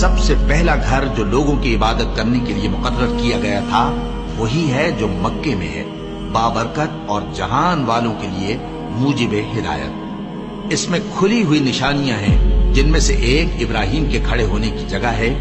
سب سے پہلا گھر جو لوگوں کی عبادت کرنے کے لیے مقرر کیا گیا تھا وہی ہے جو مکے میں ہے، بابرکت اور جہان والوں کے لیے موجب ہدایت۔ اس میں کھلی ہوئی نشانیاں ہیں، جن میں سے ایک ابراہیم کے کھڑے ہونے کی جگہ ہے۔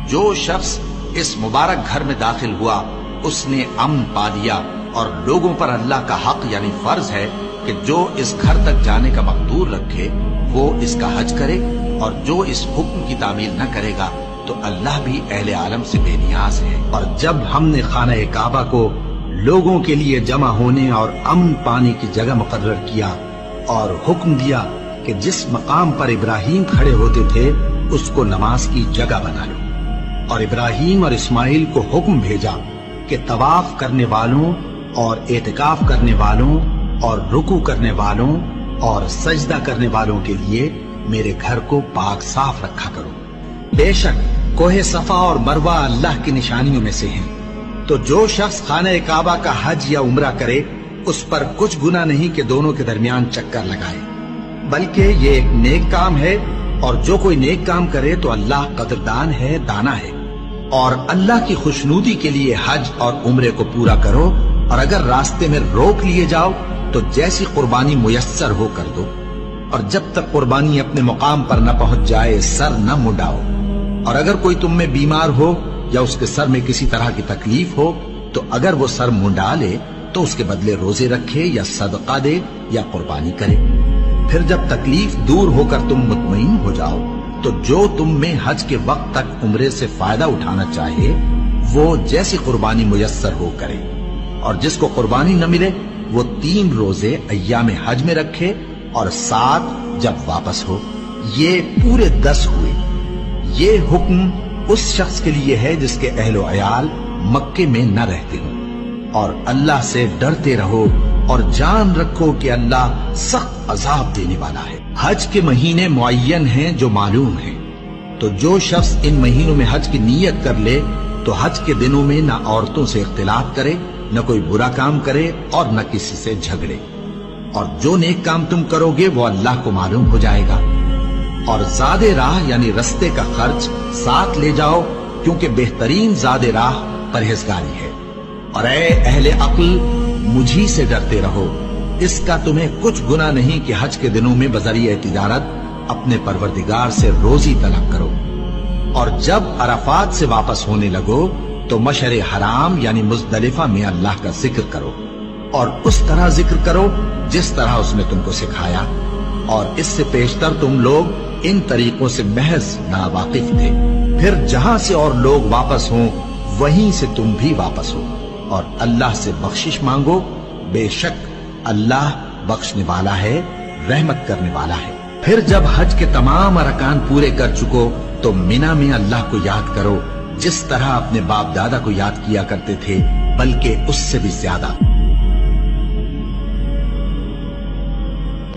جو شخص اس مبارک گھر میں داخل ہوا اس نے امن پا لیا، اور لوگوں پر اللہ کا حق یعنی فرض ہے کہ جو اس گھر تک جانے کا مقدور رکھے وہ اس کا حج کرے، اور جو اس حکم کی تعمیل نہ کرے گا تو اللہ بھی اہل عالم سے بے نیاز ہے۔ اور جب ہم نے خانہ کعبہ کو لوگوں کے لیے جمع ہونے اور امن پانے کی جگہ مقرر کیا اور حکم دیا کہ جس مقام پر ابراہیم کھڑے ہوتے تھے اس کو نماز کی جگہ بنا لو، اور ابراہیم اور اسماعیل کو حکم بھیجا کہ طواف کرنے والوں اور اعتکاف کرنے والوں اور رکوع کرنے والوں اور سجدہ کرنے والوں کے لیے میرے گھر کو پاک صاف رکھا کرو۔ بے شک کوہ صفا اور مروہ اللہ کی نشانیوں میں سے ہیں، تو جو شخص خانہ کعبہ کا حج یا عمرہ کرے اس پر کچھ گناہ نہیں کہ دونوں کے درمیان چکر لگائے، بلکہ یہ ایک نیک کام ہے، اور جو کوئی نیک کام کرے تو اللہ قدردان ہے، دانا ہے۔ اور اللہ کی خوشنودی کے لیے حج اور عمرے کو پورا کرو، اور اگر راستے میں روک لیے جاؤ تو جیسی قربانی میسر ہو کر دو، اور جب تک قربانی اپنے مقام پر نہ پہنچ جائے سر نہ منڈاؤ۔ اور اگر کوئی تم میں بیمار ہو یا اس کے سر میں کسی طرح کی تکلیف ہو تو اگر وہ سر منڈا لے تو اس کے بدلے روزے رکھے یا صدقہ دے یا قربانی کرے۔ پھر جب تکلیف دور ہو کر تم مطمئن ہو جاؤ تو جو تم میں حج کے وقت تک عمرے سے فائدہ اٹھانا چاہے وہ جیسی قربانی میسر ہو کرے، اور جس کو قربانی نہ ملے وہ 3 روزے ایام حج میں رکھے اور 7 جب واپس ہو۔ یہ پورے 10 ہوئے۔ یہ حکم اس شخص کے لیے ہے جس کے اہل و عیال مکے میں نہ رہتے ہوں۔ اور اللہ سے ڈرتے رہو اور جان رکھو کہ اللہ سخت عذاب دینے والا ہے۔ حج کے مہینے معین ہیں جو معلوم ہیں، تو جو شخص ان مہینوں میں حج کی نیت کر لے تو حج کے دنوں میں نہ عورتوں سے اختلاط کرے، نہ کوئی برا کام کرے اور نہ کسی سے جھگڑے، اور جو نیک کام تم کرو گے وہ اللہ کو معلوم ہو جائے گا۔ اور زاد راہ یعنی رستے کا خرچ ساتھ لے جاؤ، کیونکہ بہترین زاد راہ پرہیزگاری ہے۔ اور اے اہل عقل مجھی سے ڈرتے رہو، اس کا تمہیں کچھ گناہ نہیں کہ حج کے دنوں میں بذریعہ تجارت اپنے پروردگار سے روزی طلب کرو۔ اور جب عرفات سے واپس ہونے لگو تو مشعر حرام یعنی مزدلفہ میں اللہ کا ذکر کرو، اور اس طرح ذکر کرو جس طرح اس نے تم کو سکھایا، اور اس سے پیشتر تم لوگ ان طریقوں سے محض ناواقف تھے۔ پھر جہاں سے اور لوگ واپس ہوں وہیں سے تم بھی واپس ہو، اور اللہ سے بخشش مانگو، بے شک اللہ بخشنے والا ہے، رحمت کرنے والا ہے۔ پھر جب حج کے تمام ارکان پورے کر چکو تو مینا میں اللہ کو یاد کرو جس طرح اپنے باپ دادا کو یاد کیا کرتے تھے، بلکہ اس سے بھی زیادہ۔